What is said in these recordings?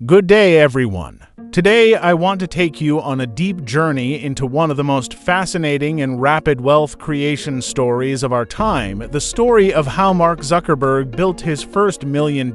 Good day, everyone. Today, I want to take you on a deep journey into one of the most fascinating and rapid wealth creation stories of our time, the story of how Mark Zuckerberg built his first $1 million.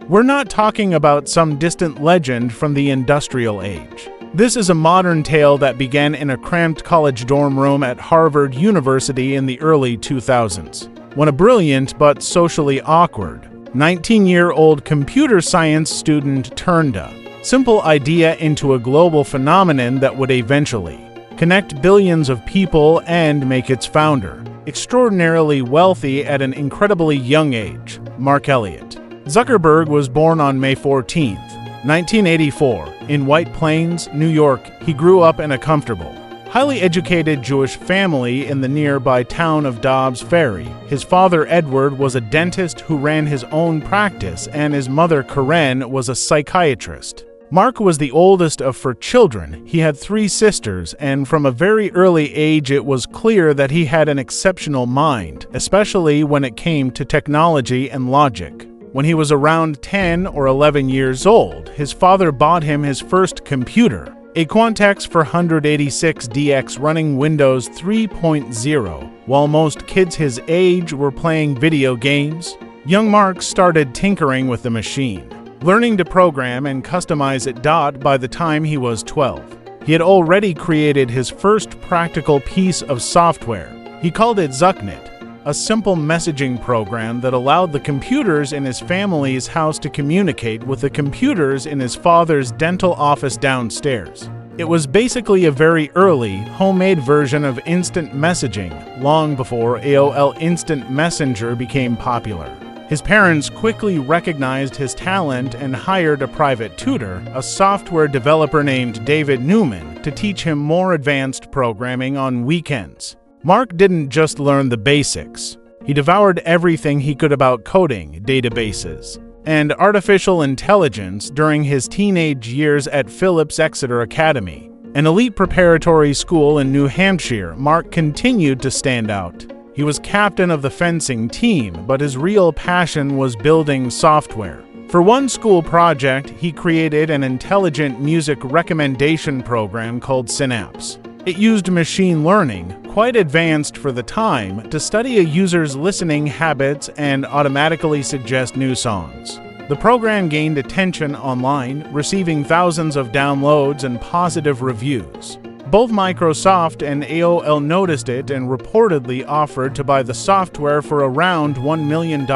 We're not talking about some distant legend from the industrial age. This is a modern tale that began in a cramped college dorm room at Harvard University in the early 2000s, when a brilliant but socially awkward 19-year-old computer science student turned a simple idea into a global phenomenon that would eventually connect billions of people and make its founder extraordinarily wealthy at an incredibly young age, Mark Elliott. Zuckerberg was born on May 14, 1984, in White Plains, New York. He grew up in a comfortable, highly educated Jewish family in the nearby town of Dobbs Ferry. His father, Edward, was a dentist who ran his own practice, and his mother, Karen, was a psychiatrist. Mark was the oldest of 4 children. He had 3 sisters, and from a very early age it was clear that he had an exceptional mind, especially when it came to technology and logic. When he was around 10 or 11 years old, his father bought him his first computer, a Quantex 486DX running Windows 3.0. While most kids his age were playing video games, young Mark started tinkering with the machine, learning to program and customize it. By the time he was 12, he had already created his first practical piece of software. He called it Zucknet, a simple messaging program that allowed the computers in his family's house to communicate with the computers in his father's dental office downstairs. It was basically a very early, homemade version of instant messaging, long before AOL Instant Messenger became popular. His parents quickly recognized his talent and hired a private tutor, a software developer named David Newman, to teach him more advanced programming on weekends. Mark didn't just learn the basics. He devoured everything he could about coding, databases, and artificial intelligence during his teenage years at Phillips Exeter Academy, an elite preparatory school in New Hampshire. Mark continued to stand out. He was captain of the fencing team, but his real passion was building software. For one school project, he created an intelligent music recommendation program called Synapse. It used machine learning, quite advanced for the time, to study a user's listening habits and automatically suggest new songs. The program gained attention online, receiving thousands of downloads and positive reviews. Both Microsoft and AOL noticed it and reportedly offered to buy the software for around $1 million,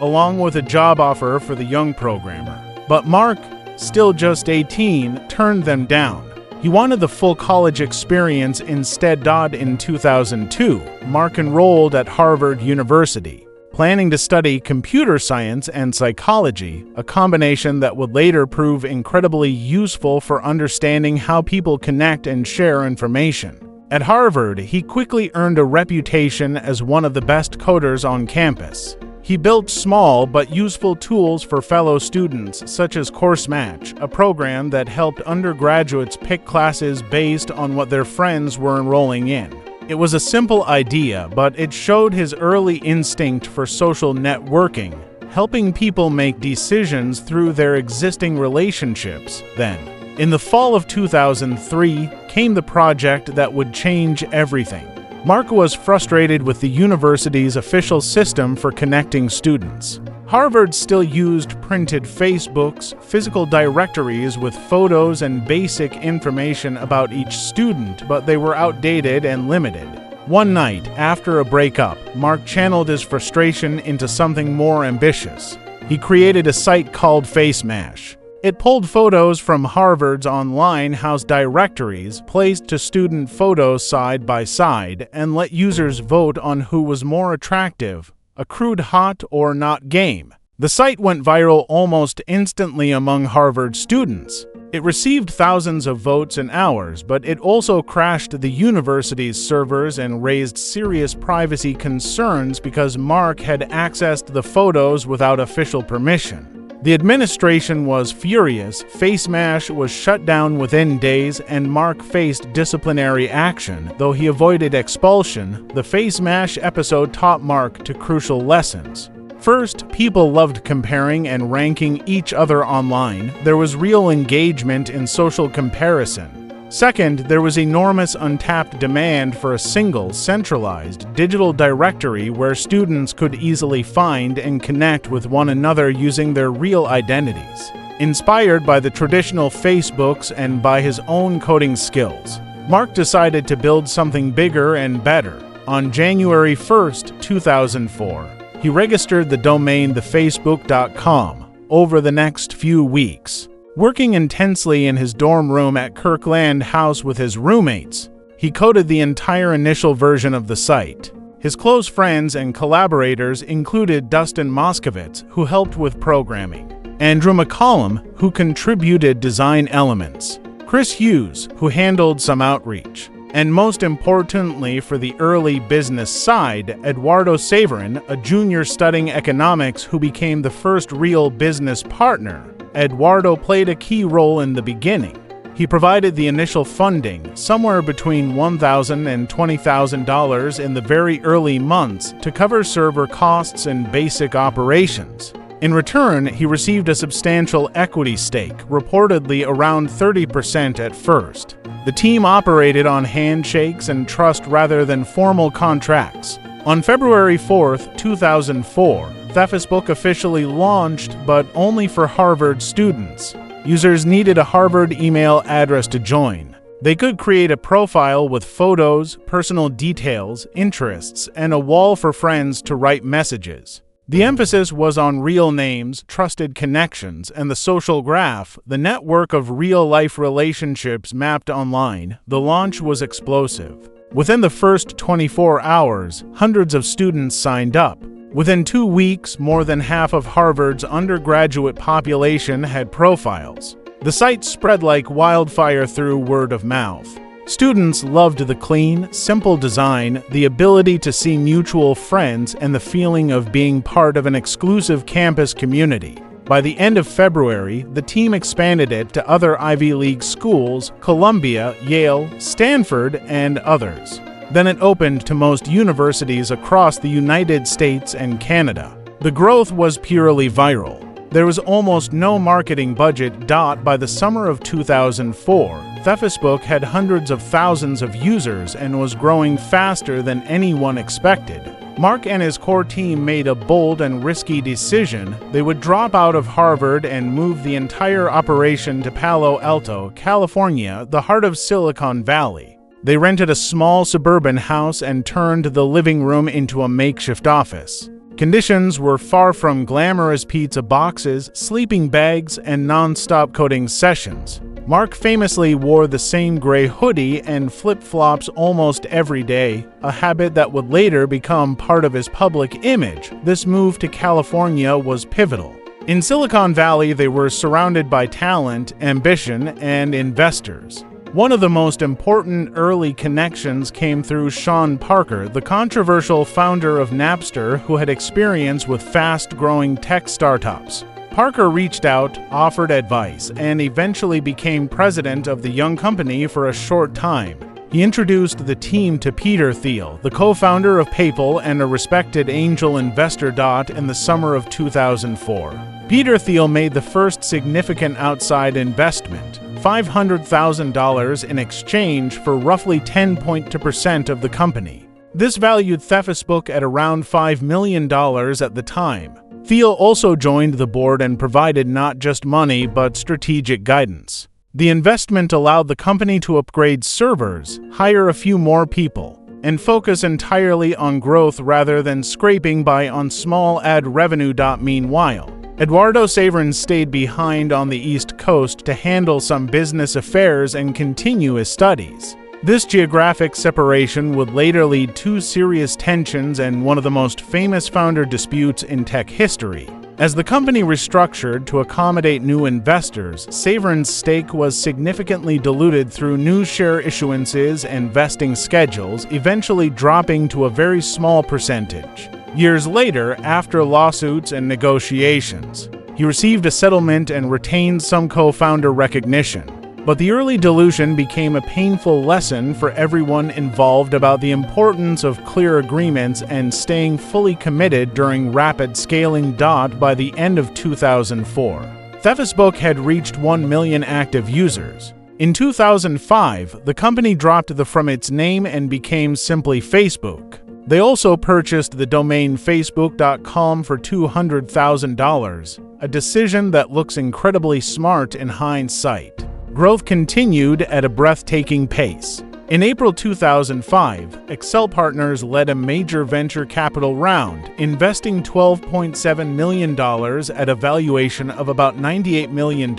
along with a job offer for the young programmer. But Mark, still just 18, turned them down. He wanted the full college experience instead. In 2002, Mark enrolled at Harvard University, planning to study computer science and psychology, a combination that would later prove incredibly useful for understanding how people connect and share information. At Harvard, he quickly earned a reputation as one of the best coders on campus. He built small but useful tools for fellow students, such as Facemash, a program that helped undergraduates pick classes based on what their friends were enrolling in. It was a simple idea, but it showed his early instinct for social networking, helping people make decisions through their existing relationships. Then, in the fall of 2003, came the project that would change everything. Mark was frustrated with the university's official system for connecting students. Harvard still used printed Facebooks, physical directories with photos and basic information about each student, but they were outdated and limited. One night, after a breakup, Mark channeled his frustration into something more ambitious. He created a site called Facemash. It pulled photos from Harvard's online house directories, placed to student photos side by side, and let users vote on who was more attractive, a crude hot or not game. The site went viral almost instantly among Harvard students. It received thousands of votes in hours, but it also crashed the university's servers and raised serious privacy concerns because Mark had accessed the photos without official permission. The administration was furious. Facemash was shut down within days, and Mark faced disciplinary action. Though he avoided expulsion, the Facemash episode taught Mark two crucial lessons. First, people loved comparing and ranking each other online. There was real engagement in social comparison. Second, there was enormous untapped demand for a single, centralized, digital directory where students could easily find and connect with one another using their real identities. Inspired by the traditional Facebooks and by his own coding skills, Mark decided to build something bigger and better. On January 1st, 2004, he registered the domain thefacebook.com. Over the next few weeks, working intensely in his dorm room at Kirkland House with his roommates, he coded the entire initial version of the site. His close friends and collaborators included Dustin Moskovitz, who helped with programming, Andrew McCollum, who contributed design elements, Chris Hughes, who handled some outreach, and most importantly for the early business side, Eduardo Saverin, a junior studying economics who became the first real business partner. Eduardo played a key role in the beginning. He provided the initial funding, somewhere between $1,000 and $20,000 in the very early months, to cover server costs and basic operations. In return, he received a substantial equity stake, reportedly around 30% at first. The team operated on handshakes and trust rather than formal contracts. On February 4, 2004, Facebook officially launched, but only for Harvard students. Users needed a Harvard email address to join. They could create a profile with photos, personal details, interests, and a wall for friends to write messages. The emphasis was on real names, trusted connections, and the social graph, the network of real-life relationships mapped online. The launch was explosive. Within the first 24 hours, hundreds of students signed up. Within 2 weeks, more than half of Harvard's undergraduate population had profiles. The site spread like wildfire through word of mouth. Students loved the clean, simple design, the ability to see mutual friends, and the feeling of being part of an exclusive campus community. By the end of February, the team expanded it to other Ivy League schools, Columbia, Yale, Stanford, and others. Then it opened to most universities across the United States and Canada. The growth was purely viral. There was almost no marketing budget. By the summer of 2004, Facebook had hundreds of thousands of users and was growing faster than anyone expected. Mark and his core team made a bold and risky decision. They would drop out of Harvard and move the entire operation to Palo Alto, California, the heart of Silicon Valley. They rented a small suburban house and turned the living room into a makeshift office. Conditions were far from glamorous: pizza boxes, sleeping bags, and non-stop coding sessions. Mark famously wore the same gray hoodie and flip-flops almost every day, a habit that would later become part of his public image. This move to California was pivotal. In Silicon Valley, they were surrounded by talent, ambition, and investors. One of the most important early connections came through Sean Parker, the controversial founder of Napster who had experience with fast-growing tech startups. Parker reached out, offered advice, and eventually became president of the young company for a short time. He introduced the team to Peter Thiel, the co-founder of PayPal and a respected angel investor. In the summer of 2004, Peter Thiel made the first significant outside investment, $500,000 in exchange for roughly 10.2% of the company. This valued Facebook at around $5 million at the time. Thiel also joined the board and provided not just money but strategic guidance. The investment allowed the company to upgrade servers, hire a few more people, and focus entirely on growth rather than scraping by on small ad revenue. Meanwhile, Eduardo Saverin stayed behind on the East Coast to handle some business affairs and continue his studies. This geographic separation would later lead to serious tensions and one of the most famous founder disputes in tech history. As the company restructured to accommodate new investors, Saverin's stake was significantly diluted through new share issuances and vesting schedules, eventually dropping to a very small percentage. Years later, after lawsuits and negotiations, he received a settlement and retained some co-founder recognition. But the early delusion became a painful lesson for everyone involved about the importance of clear agreements and staying fully committed during rapid scaling. By the end of 2004, Facebook had reached 1 million active users. In 2005, the company dropped the from its name and became simply Facebook. They also purchased the domain facebook.com for $200,000, a decision that looks incredibly smart in hindsight. Growth continued at a breathtaking pace. In April 2005, Excel Partners led a major venture capital round, investing $12.7 million at a valuation of about $98 million.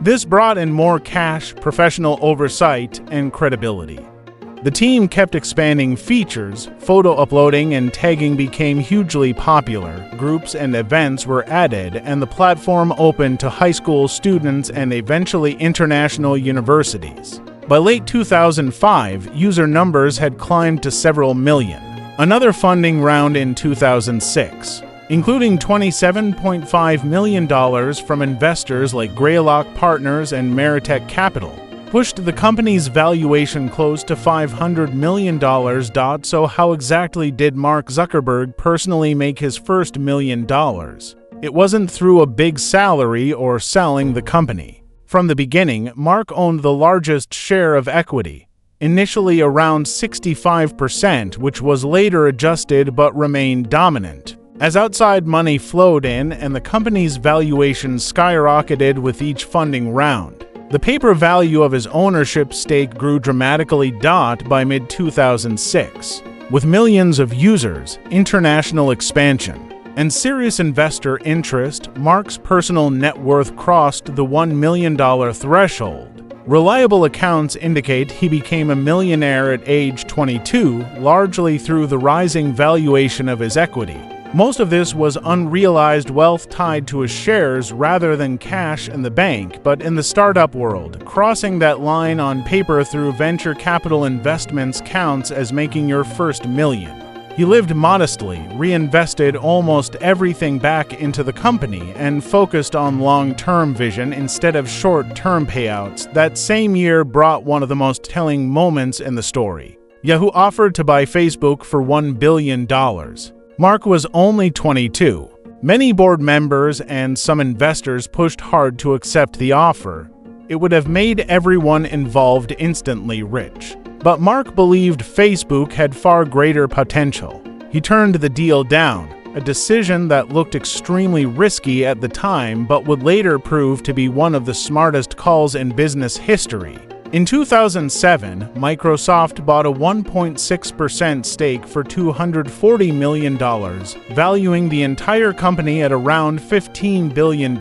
This brought in more cash, professional oversight, and credibility. The team kept expanding features, photo uploading and tagging became hugely popular, groups and events were added, and the platform opened to high school students and eventually international universities. By late 2005, user numbers had climbed to several million. Another funding round in 2006, including $27.5 million from investors like Greylock Partners and Meritech Capital, pushed the company's valuation close to $500 million. So how exactly did Mark Zuckerberg personally make his first $1 million? It wasn't through a big salary or selling the company. From the beginning, Mark owned the largest share of equity, initially around 65%, which was later adjusted but remained dominant. As outside money flowed in and the company's valuation skyrocketed with each funding round, the paper value of his ownership stake grew dramatically. By mid-2006, with millions of users, international expansion, and serious investor interest, Mark's personal net worth crossed the $1 million threshold. Reliable accounts indicate he became a millionaire at age 22, largely through the rising valuation of his equity. Most of this was unrealized wealth tied to his shares rather than cash in the bank, but in the startup world, crossing that line on paper through venture capital investments counts as making your first million. He lived modestly, reinvested almost everything back into the company, and focused on long-term vision instead of short-term payouts. That same year brought one of the most telling moments in the story. Yahoo offered to buy Facebook for $1 billion. Mark was only 22. Many board members and some investors pushed hard to accept the offer. It would have made everyone involved instantly rich. But Mark believed Facebook had far greater potential. He turned the deal down, a decision that looked extremely risky at the time but would later prove to be one of the smartest calls in business history. In 2007, Microsoft bought a 1.6% stake for $240 million, valuing the entire company at around $15 billion.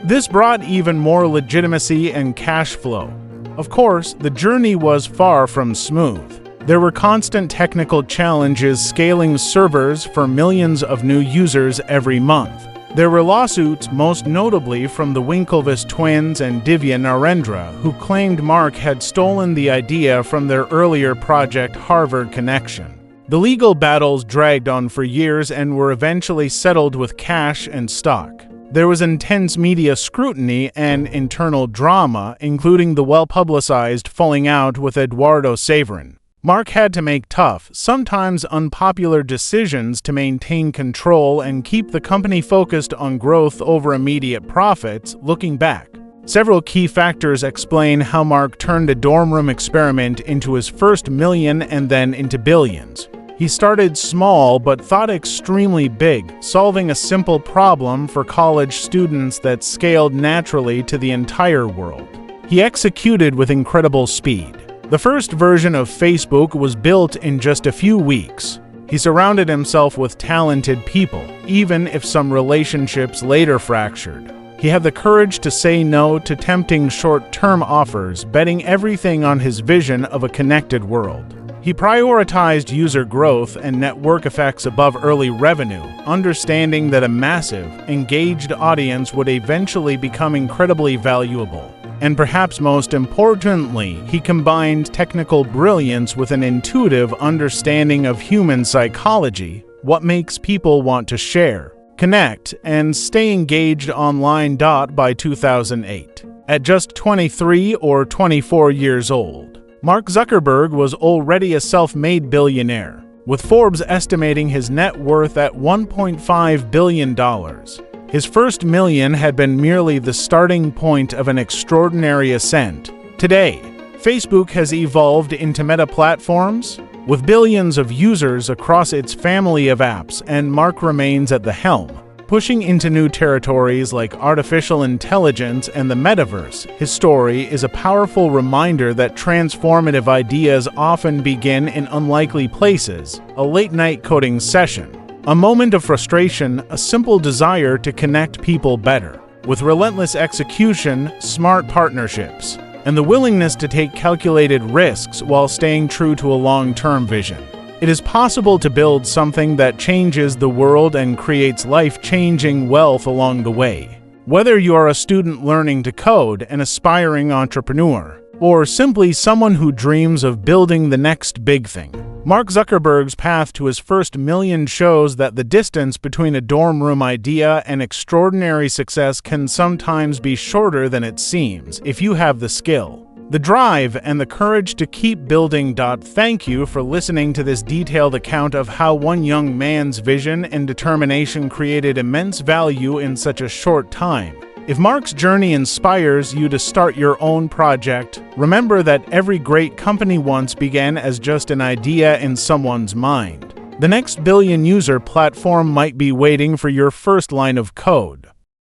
This brought even more legitimacy and cash flow. Of course, the journey was far from smooth. There were constant technical challenges scaling servers for millions of new users every month. There were lawsuits, most notably from the Winklevoss twins and Divya Narendra, who claimed Mark had stolen the idea from their earlier Project Harvard connection. The legal battles dragged on for years and were eventually settled with cash and stock. There was intense media scrutiny and internal drama, including the well-publicized falling out with Eduardo Saverin. Mark had to make tough, sometimes unpopular decisions to maintain control and keep the company focused on growth over immediate profits. Looking back, several key factors explain how Mark turned a dorm room experiment into his first million and then into billions. He started small but thought extremely big, solving a simple problem for college students that scaled naturally to the entire world. He executed with incredible speed. The first version of Facebook was built in just a few weeks. He surrounded himself with talented people, even if some relationships later fractured. He had the courage to say no to tempting short-term offers, betting everything on his vision of a connected world. He prioritized user growth and network effects above early revenue, understanding that a massive, engaged audience would eventually become incredibly valuable. And perhaps most importantly, he combined technical brilliance with an intuitive understanding of human psychology, what makes people want to share, connect, and stay engaged online. By 2008, At just 23 or 24 years old, Mark Zuckerberg was already a self-made billionaire, with Forbes estimating his net worth at $1.5 billion. His first million had been merely the starting point of an extraordinary ascent. Today, Facebook has evolved into Meta Platforms, with billions of users across its family of apps, and Mark remains at the helm, pushing into new territories like artificial intelligence and the metaverse. His story is a powerful reminder that transformative ideas often begin in unlikely places: a late-night coding session, a moment of frustration, a simple desire to connect people better. With relentless execution, smart partnerships, and the willingness to take calculated risks while staying true to a long-term vision, it is possible to build something that changes the world and creates life-changing wealth along the way. Whether you are a student learning to code, an aspiring entrepreneur, or simply someone who dreams of building the next big thing, Mark Zuckerberg's path to his first million shows that the distance between a dorm room idea and extraordinary success can sometimes be shorter than it seems if you have the skill, the drive, and the courage to keep building. Thank you for listening to this detailed account of how one young man's vision and determination created immense value in such a short time. If Mark's journey inspires you to start your own project, remember that every great company once began as just an idea in someone's mind. The next billion-user platform might be waiting for your first line of code.